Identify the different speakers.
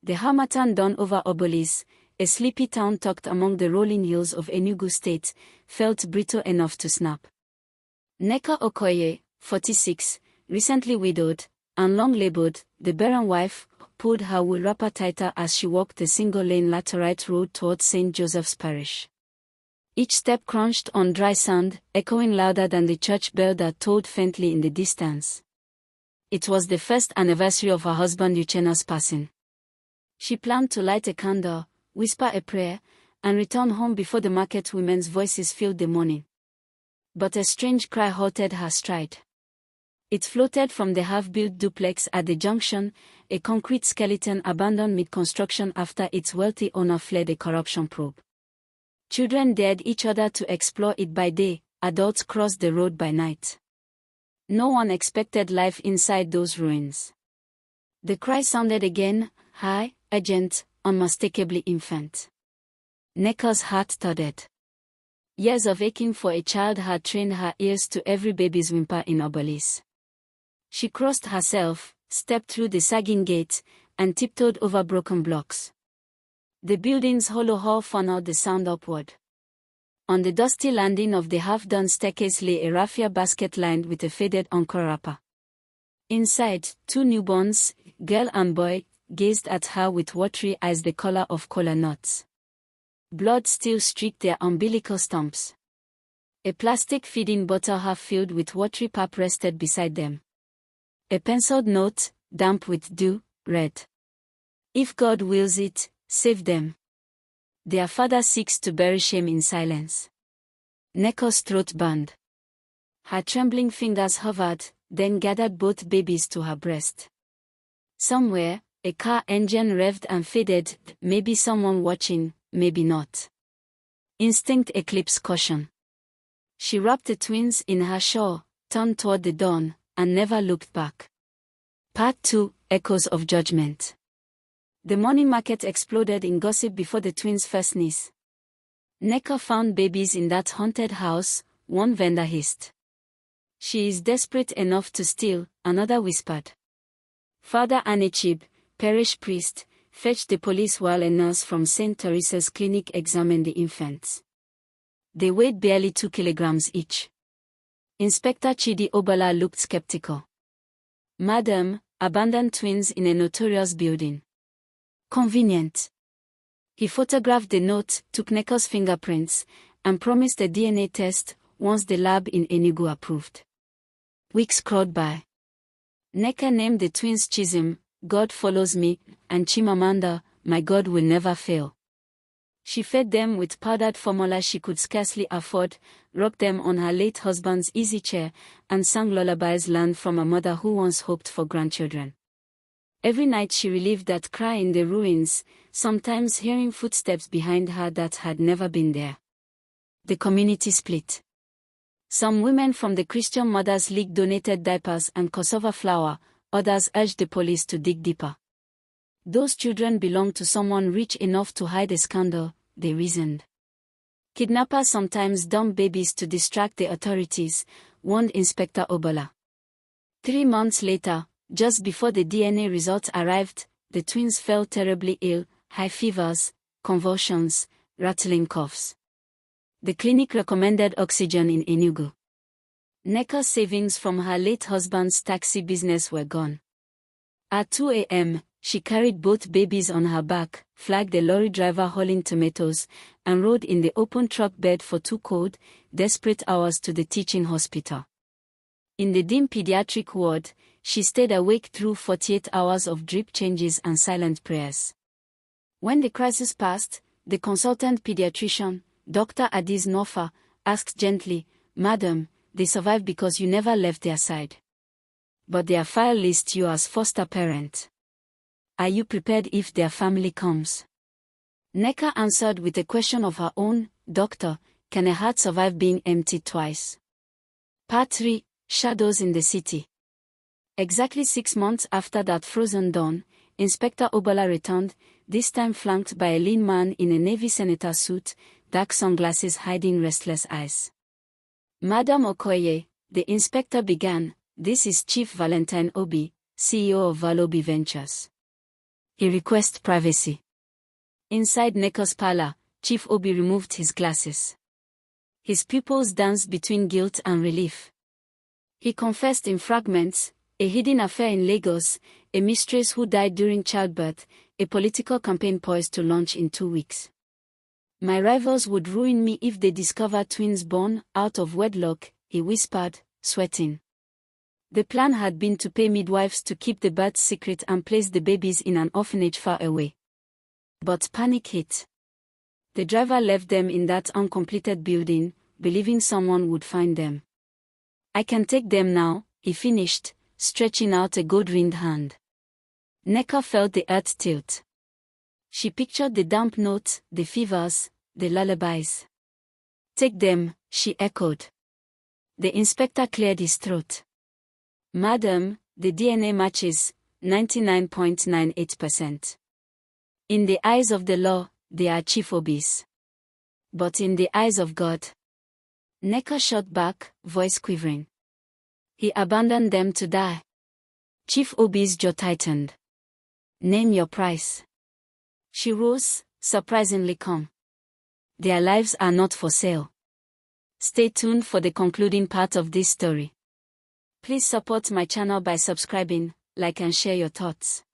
Speaker 1: The harmattan dawn over Obolis, a sleepy town tucked among the rolling hills of Enugu State, felt brittle enough to snap. Nneka Okoye, 46, recently widowed, and long-labored, the Barren wife, pulled her wool wrapper tighter as she walked the single-lane laterite road towards St. Joseph's Parish. Each step crunched on dry sand, echoing louder than the church bell that tolled faintly in the distance. It was the first anniversary of her husband Uchenna's passing. She planned to light a candle, whisper a prayer, and return home before the market women's voices filled the morning. But a strange cry halted her stride. It floated from the half-built duplex at the junction, a concrete skeleton abandoned mid-construction after its wealthy owner fled a corruption probe. Children dared each other to explore it by day, adults crossed the road by night. No one expected life inside those ruins. The cry sounded again, high, urgent, unmistakably infant. Nneka's heart thudded. Years of aching for a child had trained her ears to every baby's whimper in Obolis. She crossed herself, stepped through the sagging gate, and tiptoed over broken blocks. The building's hollow hall funneled the sound upward. On the dusty landing of the half-done staircase lay a raffia basket lined with a faded anchor wrapper. Inside, two newborns, girl and boy, gazed at her with watery eyes the color of kola nuts. Blood still streaked their umbilical stumps. A plastic feeding bottle half filled with watery pap rested beside them. A penciled note, damp with dew, read, "If God wills it, save them. Their father seeks to bury shame in silence." Nneka's throat burned. Her trembling fingers hovered, then gathered both babies to her breast. Somewhere, a car engine revved and faded, maybe someone watching, maybe not. Instinct eclipsed caution. She wrapped the twins in her shawl, turned toward the dawn, and never looked back. Part 2, Echoes of Judgment. The morning market exploded in gossip before the twins' first sneeze. Nneka found babies in that haunted house, one vendor hissed. "She is desperate enough to steal," another whispered. Father Anechib, parish priest, fetched the police while a nurse from St. Teresa's clinic examined the infants. They weighed barely 2 kilograms each. Inspector Chidi Obala looked skeptical. "Madam, abandoned twins in a notorious building. Convenient." He photographed the note, took Nneka's fingerprints, and promised a DNA test once the lab in Enugu approved. Weeks crawled by. Nneka named the twins Chism, "God follows me," and Chimamanda, "My God will never fail." She fed them with powdered formula she could scarcely afford, rocked them on her late husband's easy chair, and sang lullabies learned from a mother who once hoped for grandchildren. Every night she relieved that cry in the ruins, sometimes hearing footsteps behind her that had never been there. The community split. Some women from the Christian Mothers League donated diapers and cassava flour, others urged the police to dig deeper. Those children belonged to someone rich enough to hide a scandal, they reasoned. Kidnappers sometimes dump babies to distract the authorities, warned Inspector Obala. 3 months later, just before the DNA results arrived, the twins fell terribly ill, high fevers, convulsions, rattling coughs. The clinic recommended oxygen in Enugu. Nneka's savings from her late husband's taxi business were gone. At 2 a.m., she carried both babies on her back, flagged a lorry driver hauling tomatoes, and rode in the open truck bed for 2 cold, desperate hours to the teaching hospital. In the dim pediatric ward, she stayed awake through 48 hours of drip changes and silent prayers. When the crisis passed, the consultant pediatrician, Dr. Adiz Nofa, asked gently, "Madam, they survived because you never left their side. But their file lists you as foster parent. Are you prepared if their family comes?" Nneka answered with a question of her own, "Doctor, can a heart survive being emptied twice?" Part 3, Shadows in the City. Exactly 6 months after that frozen dawn, Inspector Obala returned, this time flanked by a lean man in a Navy senator suit, dark sunglasses hiding restless eyes. "Madam Okoye," the inspector began, "this is Chief Valentine Obi, CEO of Valobi Ventures. He requests privacy. Inside Neko's parlor, Chief Obi removed his glasses. His pupils danced between guilt and relief. He confessed in fragments: a hidden affair in Lagos, a mistress who died during childbirth, a political campaign poised to launch in 2 weeks. My rivals would ruin me if they discover twins born out of wedlock, he whispered, sweating. The plan had been to pay midwives to keep the birth secret and place the babies in an orphanage far away. But panic hit. The driver left them in that uncompleted building, believing someone would find them. I can take them now, he finished, stretching out a gold-ringed hand. Nneka felt the earth tilt. She pictured the damp notes, the fevers, the lullabies. Take them, she echoed. The inspector cleared his throat. Madam, the DNA matches, 99.98%. In the eyes of the law, they are Chief Obi's. But in the eyes of God. Nneka shot back, voice quivering. He abandoned them to die. Chief Obi's jaw tightened. Name your price. She rose, surprisingly calm. Their lives are not for sale. Stay tuned for the concluding part of this story. Please support my channel by subscribing, like and share your thoughts.